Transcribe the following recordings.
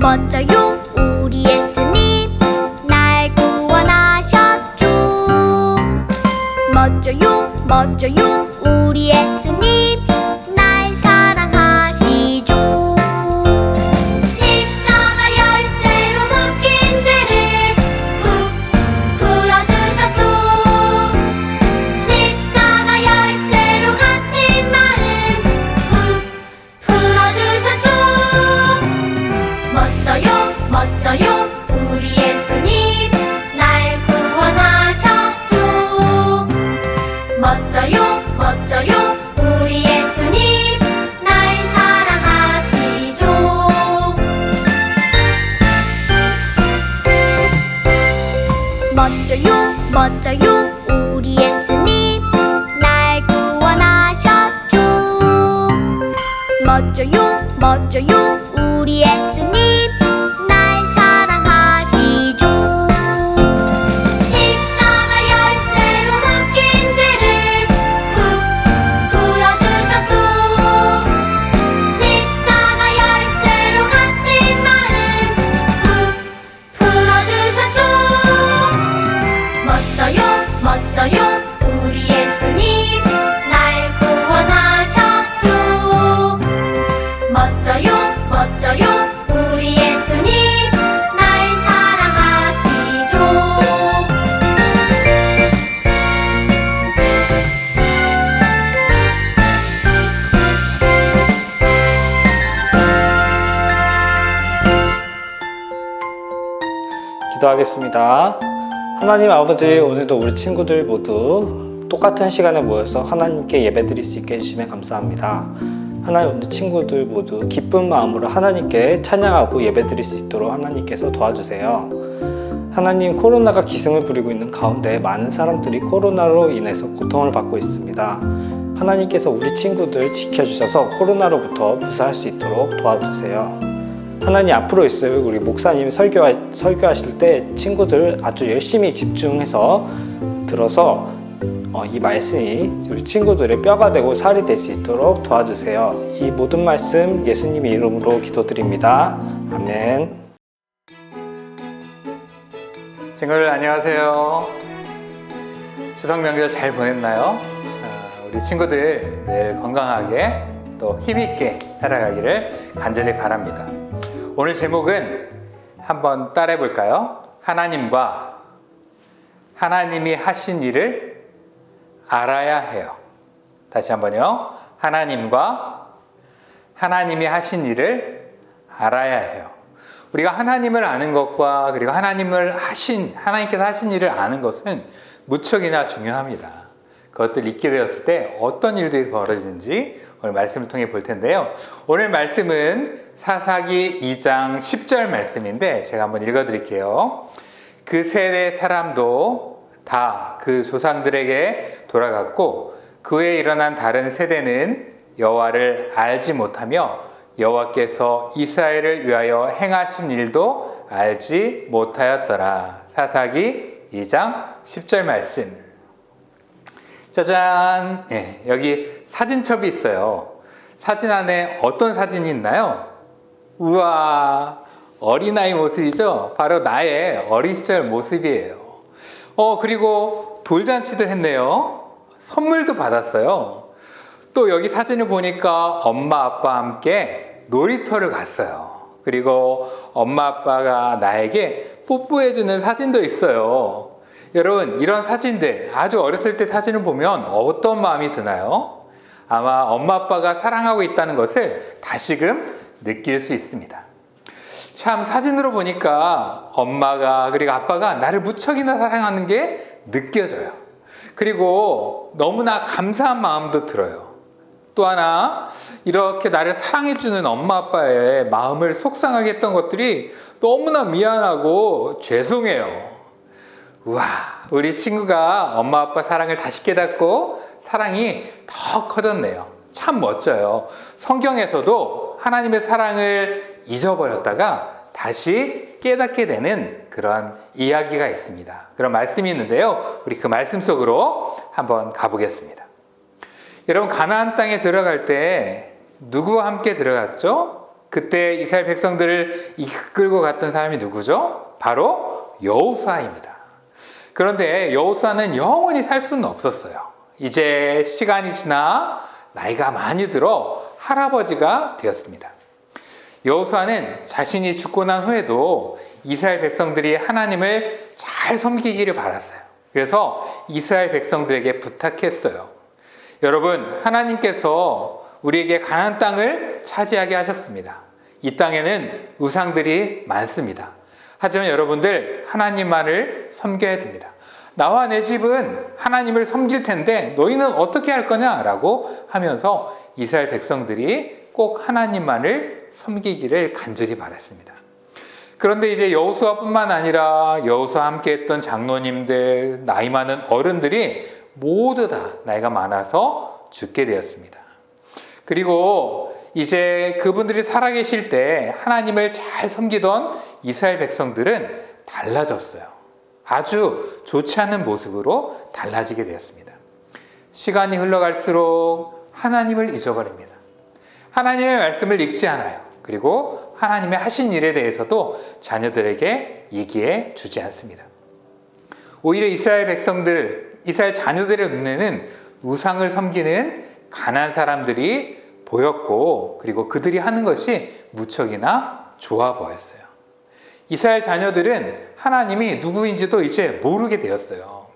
멋져요 우리 예수님 날 구원하셨죠. 멋져요 멋져요 우리 예수님 날 사랑하시죠. 십자가 열쇠로 묶인 죄를 훅 풀어주셨죠. 십자가 열쇠로 갇힌 마음 훅 풀어주셨죠. 멋져요 멋져요 우리 예수님 날 구원하셨죠. 멋져요 멋져요 우리 예수님 날 사랑하시죠. 멋져요 멋져요 우리 예수님 날 구원하셨죠. 멋져요 멋져요 우리 예수님 날 사랑하시죠. 십자가 열쇠로 묶인 죄를 훅 풀어주셨죠. 십자가 열쇠로 갇힌 마음 훅 풀어주셨죠. 멋져요 멋져요 우리 예수님 날 구원하셨죠. 멋져요 멋져요 우리 예수님 날 사랑하시죠. 기도하겠습니다. 하나님 아버지, 오늘도 우리 친구들 모두 똑같은 시간에 모여서 하나님께 예배드릴 수 있게 해주시면 감사합니다. 하나님, 우리 친구들 모두 기쁜 마음으로 하나님께 찬양하고 예배드릴 수 있도록 하나님께서 도와주세요. 하나님, 코로나가 기승을 부리고 있는 가운데 많은 사람들이 코로나로 인해서 고통을 받고 있습니다. 하나님께서 우리 친구들 지켜주셔서 코로나로부터 무사할 수 있도록 도와주세요. 하나님, 앞으로 있을 우리 목사님이 설교하실 때 친구들 아주 열심히 집중해서 들어서 이 말씀이 우리 친구들의 뼈가 되고 살이 될 수 있도록 도와주세요. 이 모든 말씀 예수님의 이름으로 기도드립니다. 아멘. 친구들 안녕하세요. 추석 명절 잘 보냈나요? 우리 친구들 늘 건강하게 또 힘있게 살아가기를 간절히 바랍니다. 오늘 제목은 한번 따라해 볼까요? 하나님과 하나님이 하신 일을 알아야 해요. 다시 한번요. 하나님과 하나님이 하신 일을 알아야 해요. 우리가 하나님을 아는 것과 그리고 하나님께서 하신 일을 아는 것은 무척이나 중요합니다. 그것들을 잊게 되었을 때 어떤 일들이 벌어지는지 오늘 말씀을 통해 볼 텐데요. 오늘 말씀은 사사기 2장 10절 말씀인데 제가 한번 읽어 드릴게요. 그 세대 사람도 다 그 조상들에게 돌아갔고 그 후에 일어난 다른 세대는 여호와를 알지 못하며 여호와께서 이스라엘을 위하여 행하신 일도 알지 못하였더라. 사사기 2장 10절 말씀. 짜잔! 네, 여기 사진첩이 있어요. 사진 안에 어떤 사진이 있나요? 우와, 어린아이 모습이죠? 바로 나의 어린 시절 모습이에요. 그리고 돌잔치도 했네요. 선물도 받았어요. 또 여기 사진을 보니까 엄마 아빠와 함께 놀이터를 갔어요. 그리고 엄마 아빠가 나에게 뽀뽀해주는 사진도 있어요. 여러분, 이런 사진들, 아주 어렸을 때 사진을 보면 어떤 마음이 드나요? 아마 엄마 아빠가 사랑하고 있다는 것을 다시금 느낄 수 있습니다. 참, 사진으로 보니까 엄마가 그리고 아빠가 나를 무척이나 사랑하는 게 느껴져요. 그리고 너무나 감사한 마음도 들어요. 또 하나, 이렇게 나를 사랑해주는 엄마 아빠의 마음을 속상하게 했던 것들이 너무나 미안하고 죄송해요. 우와, 우리 친구가 엄마 아빠 사랑을 다시 깨닫고 사랑이 더 커졌네요. 참 멋져요. 성경에서도 하나님의 사랑을 잊어버렸다가 다시 깨닫게 되는 그런 이야기가 있습니다. 그런 말씀이 있는데요. 우리 그 말씀 속으로 한번 가보겠습니다. 여러분, 가나안 땅에 들어갈 때 누구와 함께 들어갔죠? 그때 이스라엘 백성들을 이끌고 갔던 사람이 누구죠? 바로 여호수아입니다. 그런데 여호수아는 영원히 살 수는 없었어요. 이제 시간이 지나 나이가 많이 들어 할아버지가 되었습니다. 여호수아는 자신이 죽고 난 후에도 이스라엘 백성들이 하나님을 잘 섬기기를 바랐어요. 그래서 이스라엘 백성들에게 부탁했어요. 여러분, 하나님께서 우리에게 가나안 땅을 차지하게 하셨습니다. 이 땅에는 우상들이 많습니다. 하지만 여러분들, 하나님만을 섬겨야 됩니다. 나와 내 집은 하나님을 섬길 텐데 너희는 어떻게 할 거냐라고 하면서 이스라엘 백성들이 꼭 하나님만을 섬기기를 간절히 바랐습니다. 그런데 이제 여호수아뿐만 아니라 여호수아와 함께했던 장로님들, 나이 많은 어른들이 모두 다 나이가 많아서 죽게 되었습니다. 그리고 이제 그분들이 살아계실 때 하나님을 잘 섬기던 이스라엘 백성들은 달라졌어요. 아주 좋지 않은 모습으로 달라지게 되었습니다. 시간이 흘러갈수록 하나님을 잊어버립니다. 하나님의 말씀을 읽지 않아요. 그리고 하나님의 하신 일에 대해서도 자녀들에게 얘기해 주지 않습니다. 오히려 이스라엘 백성들, 이스라엘 자녀들의 눈에는 우상을 섬기는 가난한 사람들이 보였고, 그리고 그들이 하는 것이 무척이나 좋아 보였어요. 이스라엘 자녀들은 하나님이 누구인지도 이제 모르게 되었어요.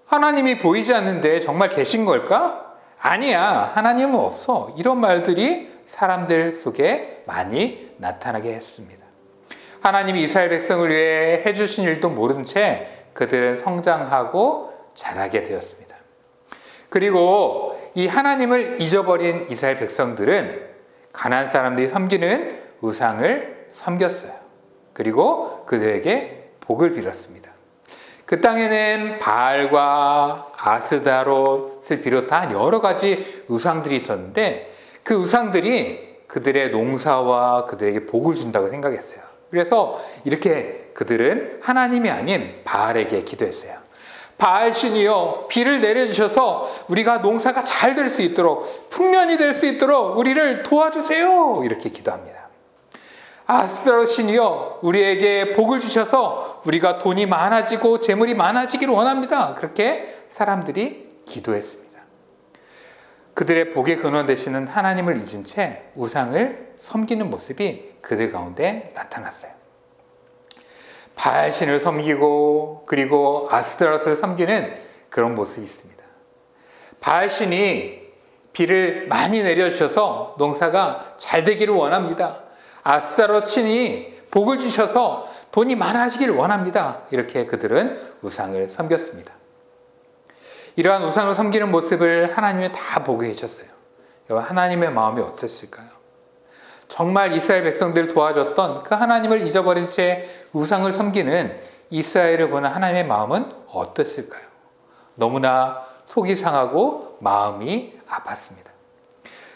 하나님이 보이지 않는데 정말 계신 걸까? 아니야, 하나님은 없어. 이런 말들이 사람들 속에 많이 나타나게 했습니다. 하나님이 이스라엘 백성을 위해 해주신 일도 모른 채 그들은 성장하고 자라게 되었습니다. 그리고 이 하나님을 잊어버린 이스라엘 백성들은 가나안 사람들이 섬기는 우상을 섬겼어요. 그리고 그들에게 복을 빌었습니다. 그 땅에는 바알과 아스다롯을 비롯한 여러 가지 우상들이 있었는데 그 우상들이 그들의 농사와 그들에게 복을 준다고 생각했어요. 그래서 이렇게 그들은 하나님이 아닌 바알에게 기도했어요. 바알 신이여, 비를 내려주셔서 우리가 농사가 잘 될 수 있도록, 풍년이 될 수 있도록 우리를 도와주세요. 이렇게 기도합니다. 아스타롯 신이여, 우리에게 복을 주셔서 우리가 돈이 많아지고 재물이 많아지기를 원합니다. 그렇게 사람들이 기도했습니다. 그들의 복의 근원 되시는 하나님을 잊은 채 우상을 섬기는 모습이 그들 가운데 나타났어요. 바알신을 섬기고 그리고 아스타롯을 섬기는 그런 모습이 있습니다. 바알신이 비를 많이 내려주셔서 농사가 잘 되기를 원합니다. 아스타롯 신이 복을 주셔서 돈이 많아지기를 원합니다. 이렇게 그들은 우상을 섬겼습니다. 이러한 우상을 섬기는 모습을 하나님이 다 보게 해주셨어요. 하나님의 마음이 어땠을까요? 정말 이스라엘 백성들을 도와줬던 그 하나님을 잊어버린 채 우상을 섬기는 이스라엘을 보는 하나님의 마음은 어땠을까요? 너무나 속이 상하고 마음이 아팠습니다.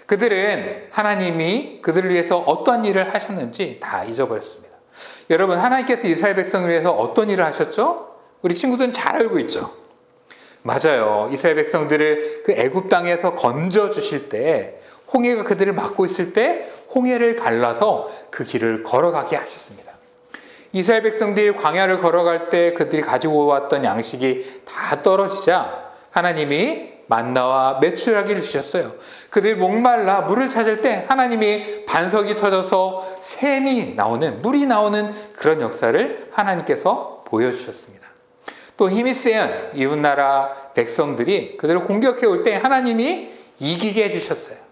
그들은 하나님이 그들을 위해서 어떤 일을 하셨는지 다 잊어버렸습니다. 여러분, 하나님께서 이스라엘 백성을 위해서 어떤 일을 하셨죠? 우리 친구들은 잘 알고 있죠. 맞아요. 이스라엘 백성들을 그 애굽 땅에서 건져 주실 때, 홍해가 그들을 막고 있을 때 홍해를 갈라서 그 길을 걸어가게 하셨습니다. 이스라엘 백성들이 광야를 걸어갈 때 그들이 가지고 왔던 양식이 다 떨어지자 하나님이 만나와 메추라기를 주셨어요. 그들이 목말라 물을 찾을 때 하나님이 반석이 터져서 샘이 나오는, 물이 나오는 그런 역사를 하나님께서 보여주셨습니다. 또 힘이 센 이웃나라 백성들이 그들을 공격해 올 때 하나님이 이기게 해주셨어요.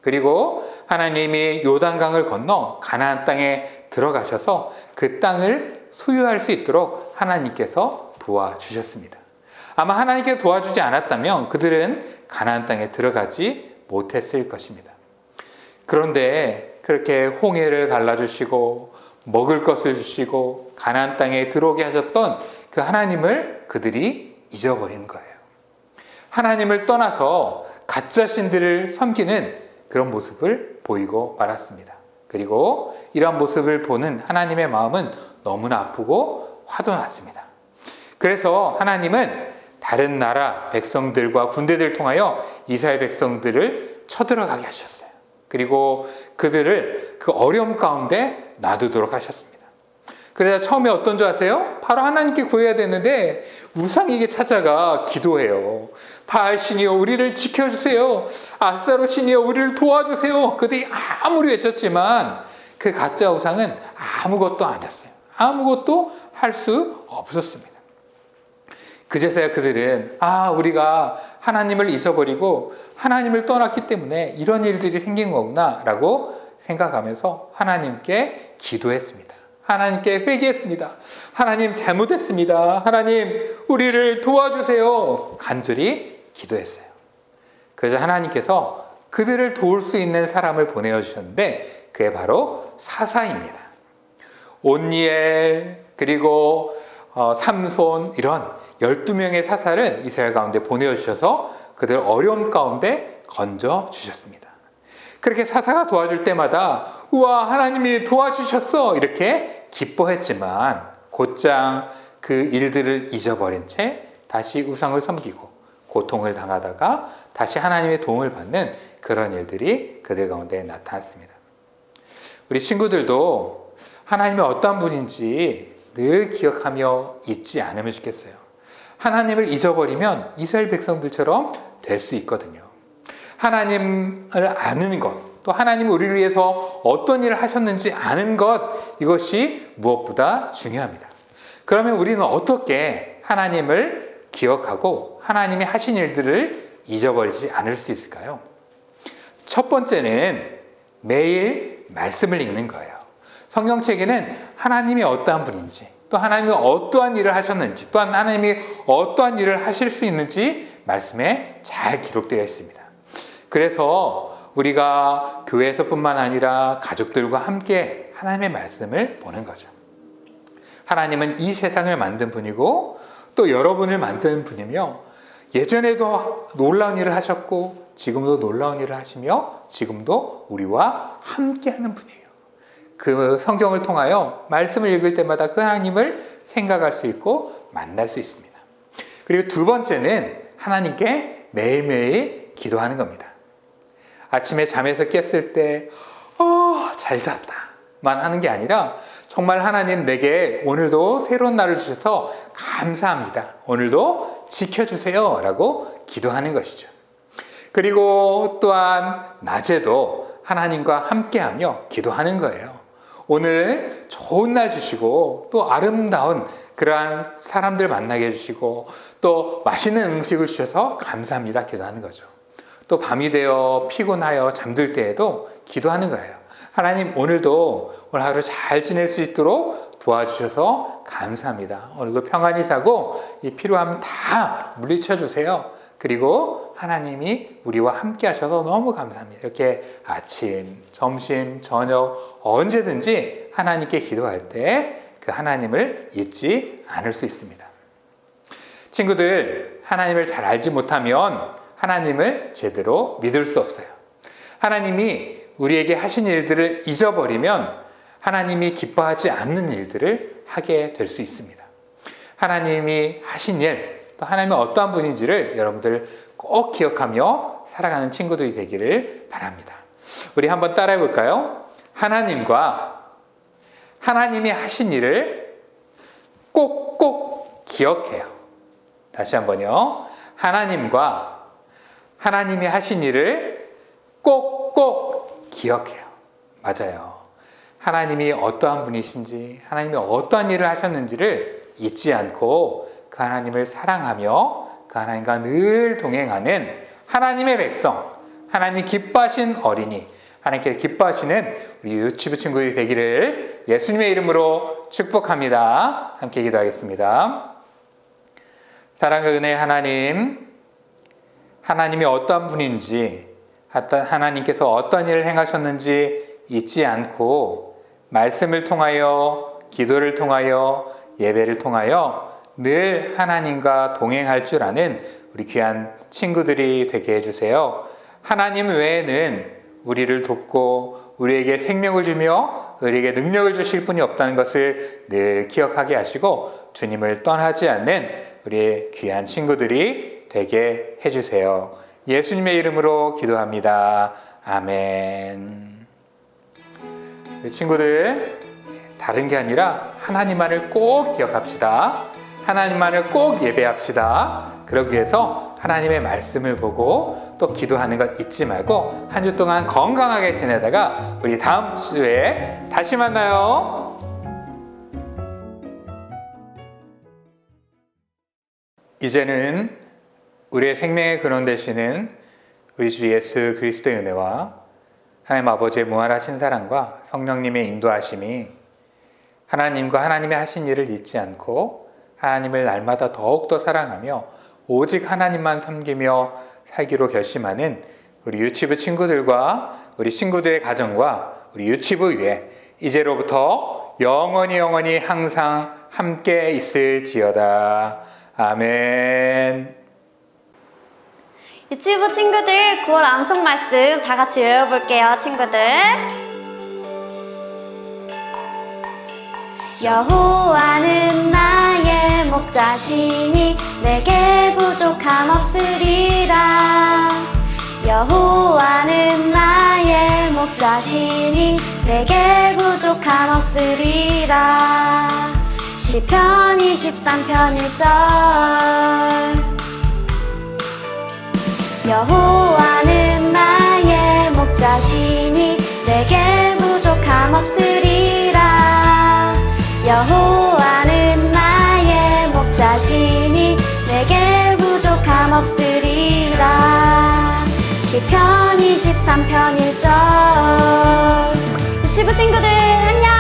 그리고 하나님이 요단강을 건너 가나안 땅에 들어가셔서 그 땅을 소유할 수 있도록 하나님께서 도와주셨습니다. 아마 하나님께서 도와주지 않았다면 그들은 가나안 땅에 들어가지 못했을 것입니다. 그런데 그렇게 홍해를 갈라주시고 먹을 것을 주시고 가나안 땅에 들어오게 하셨던 그 하나님을 그들이 잊어버린 거예요. 하나님을 떠나서 가짜 신들을 섬기는 그런 모습을 보이고 말았습니다. 그리고 이러한 모습을 보는 하나님의 마음은 너무나 아프고 화도 났습니다. 그래서 하나님은 다른 나라 백성들과 군대들을 통하여 이스라엘 백성들을 쳐들어가게 하셨어요. 그리고 그들을 그 어려움 가운데 놔두도록 하셨습니다. 그래서 처음에 어떤 줄 아세요? 바로 하나님께 구해야 되는데 우상에게 찾아가 기도해요. 바알 신이여 우리를 지켜주세요. 아스타롯 신이여 우리를 도와주세요. 그들이 아무리 외쳤지만 그 가짜 우상은 아무것도 아니었어요. 아무것도 할 수 없었습니다. 그제서야 그들은 우리가 하나님을 잊어버리고 하나님을 떠났기 때문에 이런 일들이 생긴 거구나 라고 생각하면서 하나님께 기도했습니다. 하나님께 회개했습니다. 하나님 잘못했습니다. 하나님 우리를 도와주세요. 간절히 기도했어요. 그래서 하나님께서 그들을 도울 수 있는 사람을 보내주셨는데 그게 바로 사사입니다. 온니엘 그리고 삼손 이런 12명의 사사를 이스라엘 가운데 보내주셔서 그들 어려움 가운데 건져주셨습니다. 그렇게 사사가 도와줄 때마다 우와 하나님이 도와주셨어 이렇게 기뻐했지만 곧장 그 일들을 잊어버린 채 다시 우상을 섬기고 고통을 당하다가 다시 하나님의 도움을 받는 그런 일들이 그들 가운데 나타났습니다. 우리 친구들도 하나님이 어떤 분인지 늘 기억하며 잊지 않으면 좋겠어요. 하나님을 잊어버리면 이스라엘 백성들처럼 될 수 있거든요. 하나님을 아는 것, 또 하나님이 우리를 위해서 어떤 일을 하셨는지 아는 것, 이것이 무엇보다 중요합니다. 그러면 우리는 어떻게 하나님을 기억하고 하나님이 하신 일들을 잊어버리지 않을 수 있을까요? 첫 번째는 매일 말씀을 읽는 거예요. 성경책에는 하나님이 어떠한 분인지, 또 하나님이 어떠한 일을 하셨는지, 또한 하나님이 어떠한 일을 하실 수 있는지 말씀에 잘 기록되어 있습니다. 그래서 우리가 교회에서뿐만 아니라 가족들과 함께 하나님의 말씀을 보는 거죠. 하나님은 이 세상을 만든 분이고 또 여러분을 만든 분이며 예전에도 놀라운 일을 하셨고 지금도 놀라운 일을 하시며 지금도 우리와 함께하는 분이에요. 그 성경을 통하여 말씀을 읽을 때마다 그 하나님을 생각할 수 있고 만날 수 있습니다. 그리고 두 번째는 하나님께 매일매일 기도하는 겁니다. 아침에 잠에서 깼을 때 잘 잤다만 하는 게 아니라 정말 하나님 내게 오늘도 새로운 날을 주셔서 감사합니다. 오늘도 지켜주세요 라고 기도하는 것이죠. 그리고 또한 낮에도 하나님과 함께하며 기도하는 거예요. 오늘 좋은 날 주시고 또 아름다운 그러한 사람들 만나게 해주시고 또 맛있는 음식을 주셔서 감사합니다 기도하는 거죠. 또 밤이 되어 피곤하여 잠들 때에도 기도하는 거예요. 하나님 오늘도 오늘 하루 잘 지낼 수 있도록 도와주셔서 감사합니다. 오늘도 평안히 자고 이 필요하면 다 물리쳐 주세요. 그리고 하나님이 우리와 함께 하셔서 너무 감사합니다. 이렇게 아침, 점심, 저녁 언제든지 하나님께 기도할 때 그 하나님을 잊지 않을 수 있습니다. 친구들, 하나님을 잘 알지 못하면 하나님을 제대로 믿을 수 없어요. 하나님이 우리에게 하신 일들을 잊어버리면 하나님이 기뻐하지 않는 일들을 하게 될 수 있습니다. 하나님이 하신 일, 또 하나님은 어떠한 분인지를 여러분들 꼭 기억하며 살아가는 친구들이 되기를 바랍니다. 우리 한번 따라해 볼까요? 하나님이 하신 일을 꼭꼭 기억해요. 다시 한번요. 하나님이 하신 일을 꼭꼭 기억해요. 맞아요. 하나님이 어떠한 분이신지, 하나님이 어떠한 일을 하셨는지를 잊지 않고 그 하나님을 사랑하며 그 하나님과 늘 동행하는 하나님의 백성, 하나님이 기뻐하신 어린이, 하나님께 기뻐하시는 우리 유치부 친구들이 되기를 예수님의 이름으로 축복합니다. 함께 기도하겠습니다. 사랑과 은혜의 하나님, 하나님이 어떠한 분인지, 하나님께서 어떤 일을 행하셨는지 잊지 않고 말씀을 통하여, 기도를 통하여, 예배를 통하여 늘 하나님과 동행할 줄 아는 우리 귀한 친구들이 되게 해주세요. 하나님 외에는 우리를 돕고 우리에게 생명을 주며 우리에게 능력을 주실 분이 없다는 것을 늘 기억하게 하시고 주님을 떠나지 않는 우리의 귀한 친구들이 되게 해주세요. 예수님의 이름으로 기도합니다. 아멘. 우리 친구들, 다른 게 아니라 하나님만을 꼭 기억합시다. 하나님만을 꼭 예배합시다. 그러기 위해서 하나님의 말씀을 보고 또 기도하는 것 잊지 말고 한 주 동안 건강하게 지내다가 우리 다음 주에 다시 만나요. 이제는 우리의 생명의 근원 되시는 우리 주 예수 그리스도의 은혜와 하나님 아버지의 무한하신 사랑과 성령님의 인도하심이 하나님과 하나님의 하신 일을 잊지 않고 하나님을 날마다 더욱더 사랑하며 오직 하나님만 섬기며 살기로 결심하는 우리 유치부 친구들과 우리 친구들의 가정과 우리 유치부 위에 이제로부터 영원히 항상 함께 있을지어다. 아멘. 유치부 친구들 9월 암송 말씀 다 같이 외워볼게요, 친구들. 여호와는 나의 목자시니 내게 부족함 없으리라. 여호와는 나의 목자시니 내게 부족함 없으리라. 시편 23편 1절. 여호와는 나의 목자시니 내게 부족함 없으리라. 여호와는 나의 목자시니 내게 부족함 없으리라. 시편 23편 1절. 유치부 친구들 안녕.